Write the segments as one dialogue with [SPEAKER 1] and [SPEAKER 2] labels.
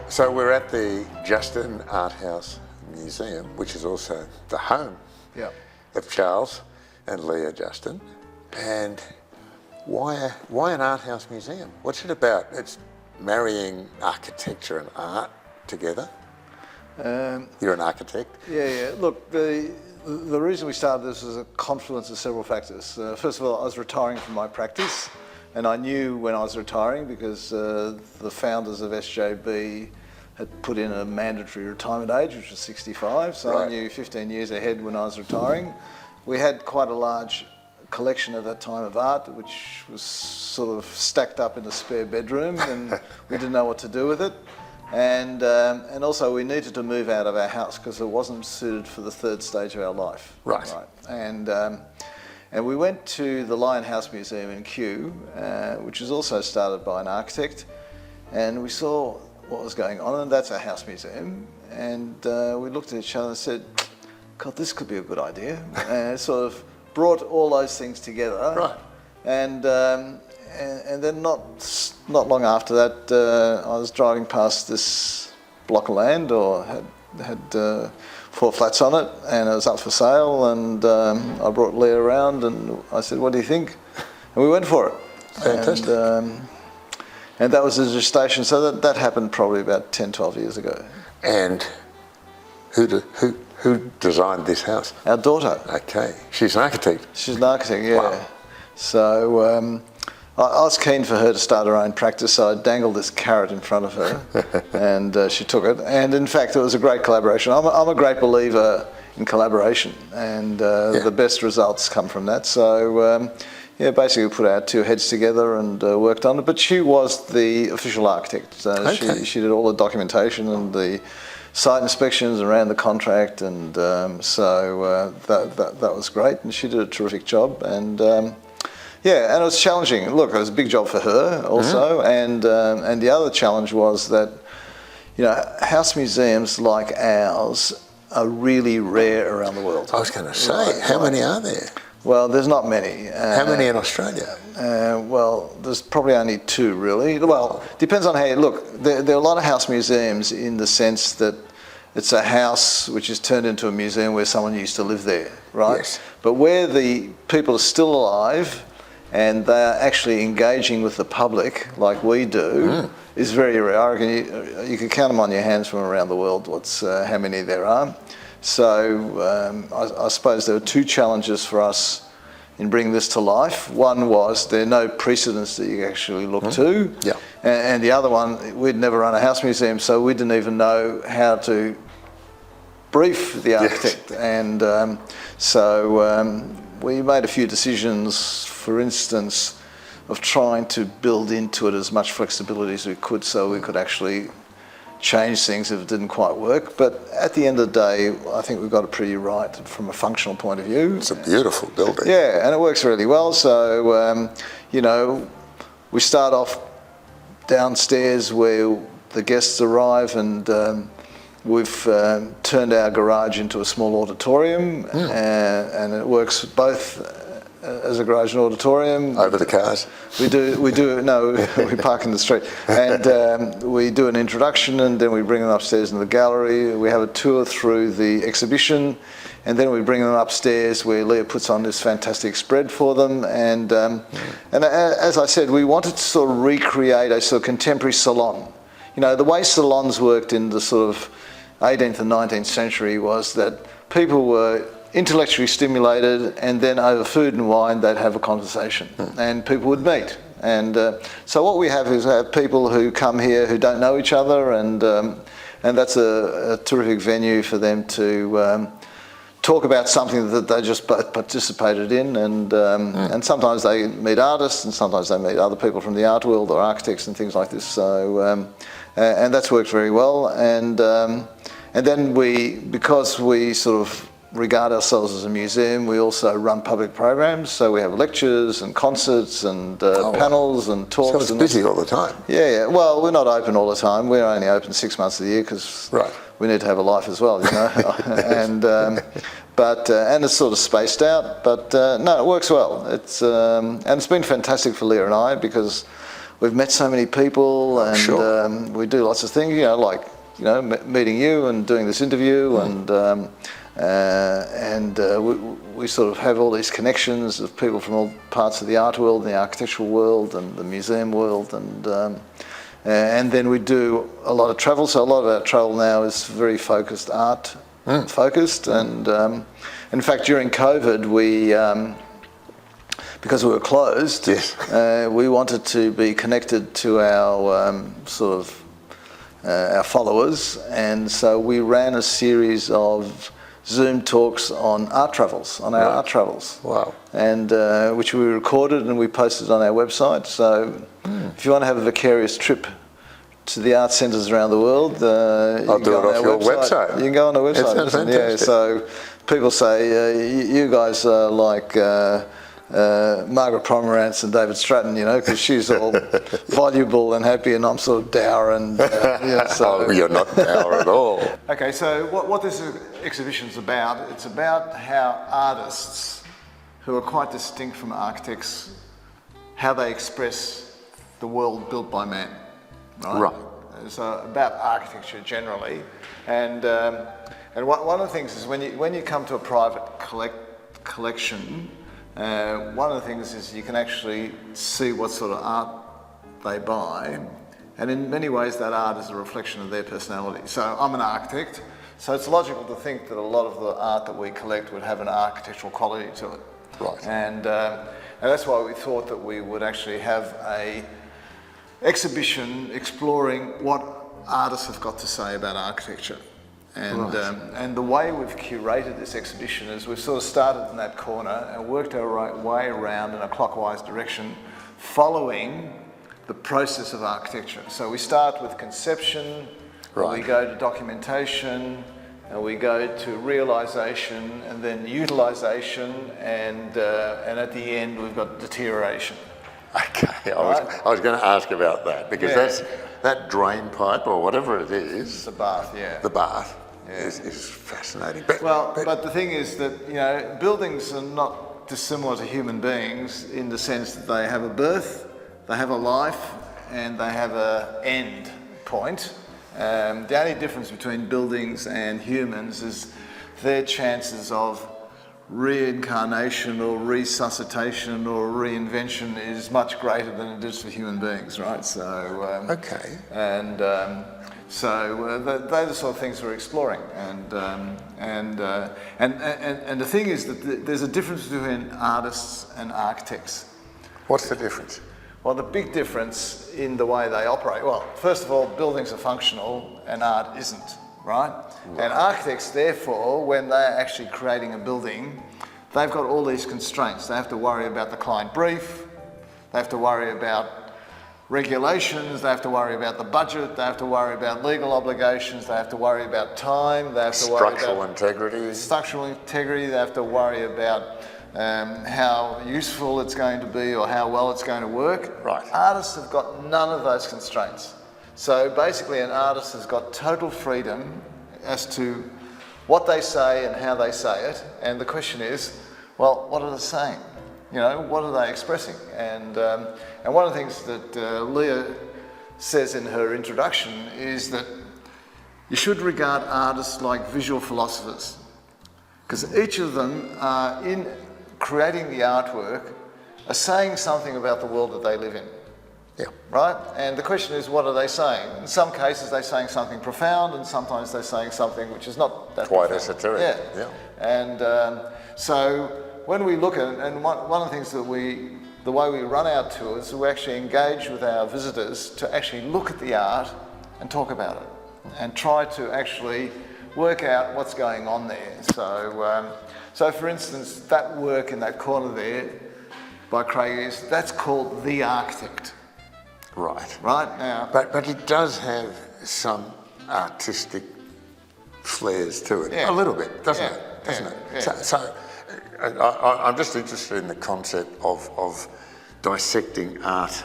[SPEAKER 1] So we're at the Justin Art House Museum, which is also the home of Charles and Leah Justin. And why an art house museum? What's it about? It's marrying architecture and art together. You're an architect.
[SPEAKER 2] Yeah. Look, the reason we started this was a confluence of several factors. First of all, I was retiring from my practice, and I knew when I was retiring because the founders of SJB had put in a mandatory retirement age, which was 65, so
[SPEAKER 1] Right.
[SPEAKER 2] I knew 15 years ahead when I was retiring. We had quite a large collection at that time of art, which was sort of stacked up in a spare bedroom, and we didn't know what to do with it. And also we needed to move out of our house because it wasn't suited for the third stage of our life.
[SPEAKER 1] Right.
[SPEAKER 2] And we went to the Lion House Museum in Kew, which was also started by an architect, and we saw what was going on, and that's a house museum. And we looked at each other and said, God, this could be a good idea. And it sort of brought all those things together.
[SPEAKER 1] Right.
[SPEAKER 2] And then not long after that, I was driving past this block of land, or had 4 flats on it, and it was up for sale. And I brought Leah around, and I said, "What do you think?" And we went for it.
[SPEAKER 1] Fantastic.
[SPEAKER 2] And that was the gestation. So that happened probably about 10, 12 years ago.
[SPEAKER 1] And who designed this house?
[SPEAKER 2] Our daughter.
[SPEAKER 1] Okay, she's an architect.
[SPEAKER 2] She's an architect, yeah.
[SPEAKER 1] Wow.
[SPEAKER 2] So I was keen for her to start her own practice, so I dangled this carrot in front of her, and she took it. And in fact, it was a great collaboration. I'm a great believer in collaboration, and the best results come from that. So basically we put our 2 heads together and worked on it. But she was the official architect.
[SPEAKER 1] Okay.
[SPEAKER 2] She did all the documentation and the site inspections around the contract, and so that was great, and she did a terrific job. And and it was challenging. Look, it was a big job for her also, and the other challenge was that, house museums like ours are really rare around the world.
[SPEAKER 1] I was going to say, how many are there?
[SPEAKER 2] Well, there's not many.
[SPEAKER 1] How many in Australia?
[SPEAKER 2] Well, there's probably only 2 really. Well, depends on how you look. There are a lot of house museums in the sense that it's a house which is turned into a museum where someone used to live there, right?
[SPEAKER 1] Yes.
[SPEAKER 2] But where the people are still alive and they are actually engaging with the public like we do is very rare. I reckon you can count them on your hands from around the world, how many there are. So I suppose there were 2 challenges for us in bringing this to life. One was there are no precedents that you actually look to.
[SPEAKER 1] Yeah.
[SPEAKER 2] And the other one, we'd never run a house museum, so we didn't even know how to brief the architect. Yes. And so we made a few decisions, for instance, of trying to build into it as much flexibility as we could so we could actually change things if it didn't quite work. But at the end of the day, I think we've got it pretty right from a functional point of view.
[SPEAKER 1] It's a beautiful building.
[SPEAKER 2] Yeah, and it works really well. So, we start off downstairs where the guests arrive, and we've turned our garage into a small auditorium, and it works both as a garage and auditorium.
[SPEAKER 1] Over the cars?
[SPEAKER 2] We do. No, we park in the street, and we do an introduction, and then we bring them upstairs in the gallery. We have a tour through the exhibition, and then we bring them upstairs where Leah puts on this fantastic spread for them. And as I said, we wanted to sort of recreate a sort of contemporary salon. The way salons worked in the sort of 18th and 19th century was that people were intellectually stimulated, and then over food and wine they'd have a conversation, and people would meet. And so what we have is people who come here who don't know each other, and that's a terrific venue for them to talk about something that they just both participated in, and sometimes they meet artists, and sometimes they meet other people from the art world or architects and things like this. So and that's worked very well. And then because we sort of regard ourselves as a museum, we also run public programs. So we have lectures and concerts and panels and talks.
[SPEAKER 1] So it's busy all the time.
[SPEAKER 2] Yeah. Well, we're not open all the time. We're only open 6 months of the year because we need to have a life as well, and it's sort of spaced out. But no, it works well. And it's been fantastic for Leah and I, because we've met so many people, and
[SPEAKER 1] Sure.
[SPEAKER 2] we do lots of things, like meeting you and doing this interview, and we sort of have all these connections of people from all parts of the art world, the architectural world, and the museum world, and then we do a lot of travel. So a lot of our travel now is very focused, art focused, and in fact during COVID because we were closed,
[SPEAKER 1] yes.
[SPEAKER 2] We wanted to be connected to our our followers, and so we ran a series of Zoom talks on art travels, on our art travels.
[SPEAKER 1] Wow.
[SPEAKER 2] And which we recorded and we posted on our website. So if you want to have a vicarious trip to the art centres around the world,
[SPEAKER 1] I'll do it off your website.
[SPEAKER 2] You can go on our website.
[SPEAKER 1] That's fantastic.
[SPEAKER 2] So people say, you guys are like Margaret Pomerantz and David Stratton, because she's all voluble and happy, and I'm sort of dour and
[SPEAKER 1] Oh, you're not dour at all.
[SPEAKER 2] Okay, so what this exhibition's about, it's about how artists, who are quite distinct from architects, how they express the world built by man, right? So about architecture generally, and one of the things is when you come to a private collection, one of the things is you can actually see what sort of art they buy, and in many ways that art is a reflection of their personality. So I'm an architect, so it's logical to think that a lot of the art that we collect would have an architectural quality to it.
[SPEAKER 1] Right.
[SPEAKER 2] And that's why we thought that we would actually have a exhibition exploring what artists have got to say about architecture. And the way we've curated this exhibition is we've sort of started in that corner and worked our way around in a clockwise direction, following the process of architecture. So we start with conception, we go to documentation, and we go to realisation, and then utilisation, and at the end we've got deterioration.
[SPEAKER 1] Okay, I was going to ask about that, because that drain pipe or whatever it is,
[SPEAKER 2] the bath,
[SPEAKER 1] the bath. Is fascinating.
[SPEAKER 2] But the thing is that buildings are not dissimilar to human beings in the sense that they have a birth, they have a life, and they have an end point. The only difference between buildings and humans is their chances of reincarnation or resuscitation or reinvention is much greater than it is for human beings, right? So So they're the sort of things we're exploring, and the thing is that there's a difference between artists and architects.
[SPEAKER 1] What's the difference?
[SPEAKER 2] Well, the big difference in the way they operate. Well, first of all, buildings are functional and art isn't, right? And architects, therefore, when they're actually creating a building, they've got all these constraints. They have to worry about the client brief. They have to worry about regulations, they have to worry about the budget, they have to worry about legal obligations, they have to worry about time, they have to worry about structural integrity, they have to worry about how useful it's going to be or how well it's going to work.
[SPEAKER 1] Right.
[SPEAKER 2] Artists have got none of those constraints. So basically an artist has got total freedom as to what they say and how they say it, and the question is, well, what are they saying? What are they expressing? And one of the things that Leah says in her introduction is that you should regard artists like visual philosophers, because each of them are, in creating the artwork, are saying something about the world that they live in.
[SPEAKER 1] Yeah.
[SPEAKER 2] Right? And the question is, what are they saying? In some cases they're saying something profound, and sometimes they're saying something which is not that
[SPEAKER 1] quite
[SPEAKER 2] profound.
[SPEAKER 1] esoteric.
[SPEAKER 2] Yeah. And so when we look at it, and one of the things that the way we run our tours, we actually engage with our visitors to actually look at the art and talk about it, and try to actually work out what's going on there. So for instance, that work in that corner there by Craig, that's called The Architect.
[SPEAKER 1] Right.
[SPEAKER 2] Right now.
[SPEAKER 1] But it does have some artistic flares to it, a little bit, doesn't it?
[SPEAKER 2] Yeah.
[SPEAKER 1] So I'm just interested in the concept of dissecting art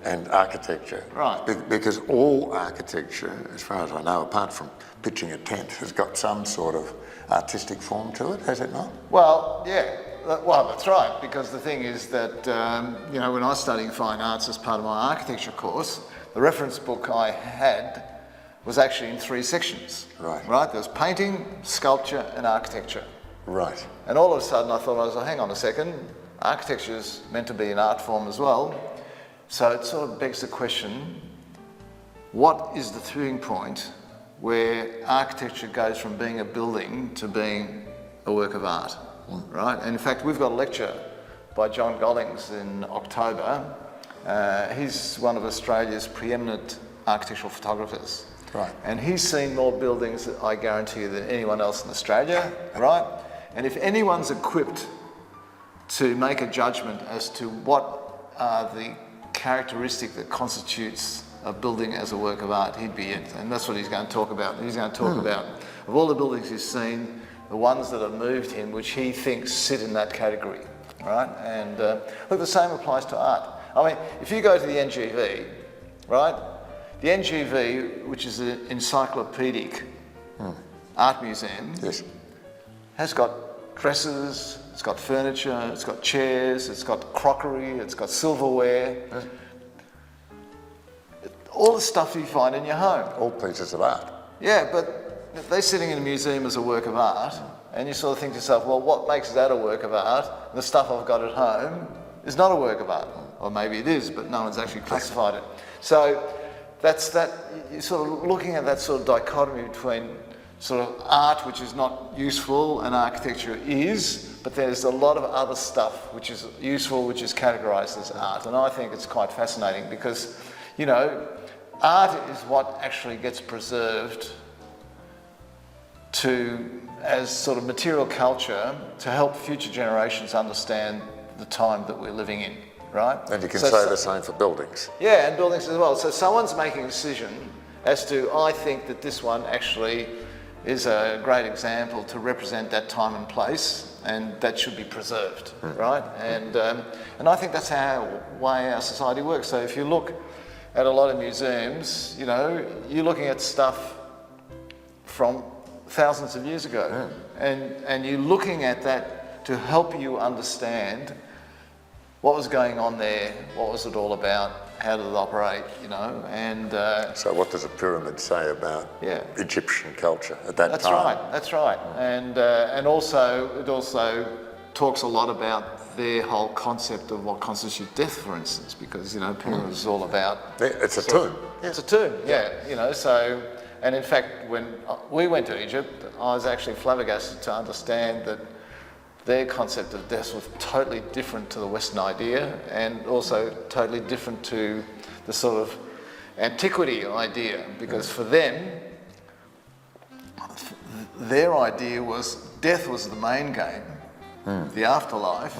[SPEAKER 1] and architecture.
[SPEAKER 2] Right.
[SPEAKER 1] Because all architecture, as far as I know, apart from pitching a tent, has got some sort of artistic form to it, has it not?
[SPEAKER 2] Well, yeah. well, that's right, because the thing is that, you know, when I was studying fine arts as part of my architecture course, the reference book I had was actually in 3 sections.
[SPEAKER 1] Right.
[SPEAKER 2] Right? There was painting, sculpture and architecture.
[SPEAKER 1] Right.
[SPEAKER 2] And all of a sudden I thought, hang on a second, architecture is meant to be an art form as well. So it sort of begs the question, what is the tipping point where architecture goes from being a building to being a work of art, right? And in fact, we've got a lecture by John Gollings in October. He's one of Australia's preeminent architectural photographers.
[SPEAKER 1] Right.
[SPEAKER 2] And he's seen more buildings, I guarantee you, than anyone else in Australia, right? And if anyone's equipped to make a judgment as to what are the characteristic that constitutes a building as a work of art, he'd be it. And that's what he's going to talk about. He's going to talk about, of all the buildings he's seen, the ones that have moved him, which he thinks sit in that category, right? And look, the same applies to art. I mean, if you go to the NGV, right? The NGV, which is an encyclopedic art museum,
[SPEAKER 1] Yes.
[SPEAKER 2] has got dresses, it's got furniture, it's got chairs, it's got crockery, it's got silverware. All the stuff you find in your home.
[SPEAKER 1] All pieces of art.
[SPEAKER 2] Yeah, but they're sitting in a museum as a work of art, and you sort of think to yourself, well, what makes that a work of art? The stuff I've got at home is not a work of art. Or maybe it is, but no one's actually classified it. So that's that, you're sort of looking at that sort of dichotomy between sort of art, which is not useful, and architecture is, but there's a lot of other stuff which is useful, which is categorised as art. And I think it's quite fascinating because, you know, art is what actually gets preserved as sort of material culture to help future generations understand the time that we're living in, right?
[SPEAKER 1] And you can say the same for buildings.
[SPEAKER 2] Yeah, and buildings as well. So someone's making a decision as to, I think that this one actually is a great example to represent that time and place, and that should be preserved, right? And I think that's way our society works. So if you look at a lot of museums, you know, you're looking at stuff from thousands of years ago, and you're looking at that to help you understand what was going on there, what was it all about, how did it operate, you know, and...
[SPEAKER 1] So what does a pyramid say about Egyptian culture at that time?
[SPEAKER 2] That's right. And also, it also talks a lot about their whole concept of what constitutes death, for instance, because, you know, pyramids is all about...
[SPEAKER 1] It's a tomb.
[SPEAKER 2] It's a tomb, yeah, you know, so... And in fact, when we went to Egypt, I was actually flabbergasted to understand that their concept of death was totally different to the Western idea, and also totally different to the sort of antiquity idea, because for them, their idea was death was the main game, the afterlife,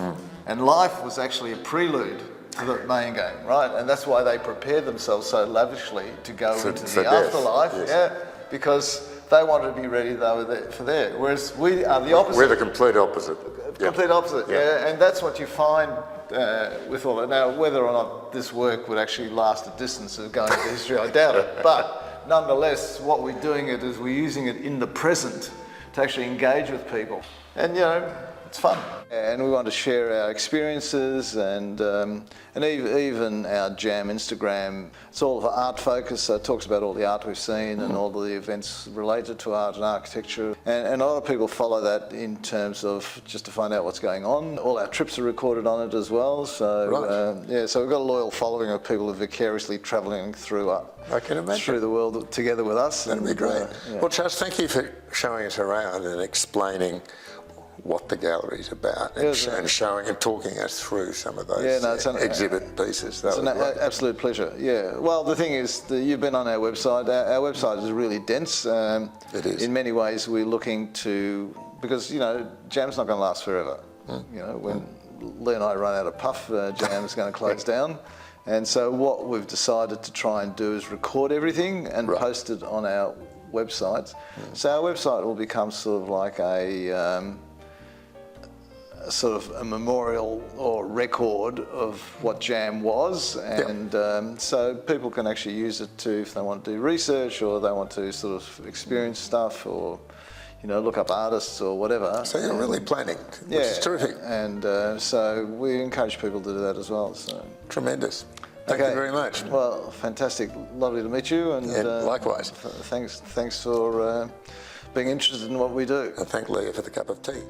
[SPEAKER 2] and life was actually a prelude to the main game, right? And that's why they prepared themselves so lavishly to go into the afterlife, because they wanted to be ready for there. Whereas we are the opposite.
[SPEAKER 1] We're the complete opposite.
[SPEAKER 2] Complete opposite, and that's what you find with all that. Now, whether or not this work would actually last a distance of going into history, I doubt it. But nonetheless, what we're doing it is we're using it in the present to actually engage with people. And, you know, it's fun. And we want to share our experiences and even our JAHM Instagram. It's all for art focus, so it talks about all the art we've seen and all the events related to art and architecture. And a lot of people follow that in terms of just to find out what's going on. All our trips are recorded on it as well. So so we've got a loyal following of people who are vicariously travelling through through the world together with us.
[SPEAKER 1] That'd be great. Well, Charles, thank you for showing us around and explaining what the gallery's about and showing and talking us through some of those exhibit pieces.
[SPEAKER 2] It's an absolute pleasure, Well, the thing is, you've been on our website. Our website is really dense.
[SPEAKER 1] It is.
[SPEAKER 2] In many ways, we're looking to, because, you know, JAHM's not going to last forever. You know, when Lee and I run out of puff, JAHM's going to close down. And so what we've decided to try and do is record everything and post it on our websites. So our website will become sort of like a sort of a memorial or record of what JAHM was, and so people can actually use it to, if they want to do research or they want to sort of experience stuff, or, look up artists or whatever.
[SPEAKER 1] So you're really planning, which is terrific.
[SPEAKER 2] And so we encourage people to do that as well. So
[SPEAKER 1] tremendous. Thank you very much.
[SPEAKER 2] Well, fantastic. Lovely to meet you. And
[SPEAKER 1] likewise.
[SPEAKER 2] Thanks for being interested in what we do.
[SPEAKER 1] And thank Leah for the cup of tea.